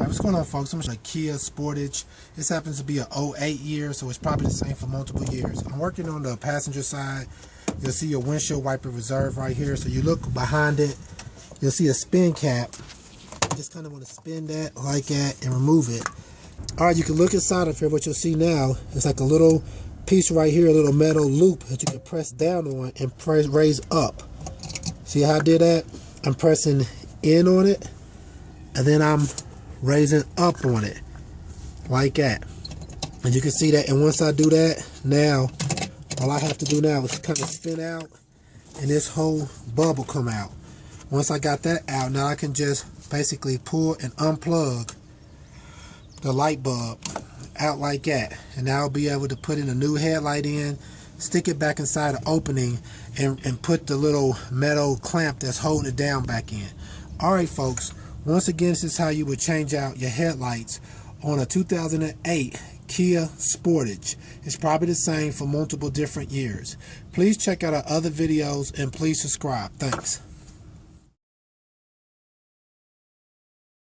what's going on, folks? I'm showing a Kia Sportage. This happens to be an '08 year, so it's probably the same for multiple years. I'm working on the passenger side. You'll see your windshield wiper reserve right here. So you look behind it, you'll see a spin cap. You just kind of want to spin that like that and remove it. All right, you can look inside of here. What you'll see now is like a little piece right here, a little metal loop that you can press down on and raise up. See how I did that? I'm pressing in on it, and then I'm raising up on it like that, and you can see that. And once I do that, now all I have to do now is kind of spin out and this whole bubble come out. Once I got that out, now I can just basically pull and unplug the light bulb out like that, and now I'll be able to put in a new headlight in, stick it back inside the opening, and put the little metal clamp that's holding it down back in. Alright, folks, once again, this is how you would change out your headlights on a 2008 Kia Sportage. It's probably the same for multiple different years. Please check out our other videos and please subscribe. Thanks.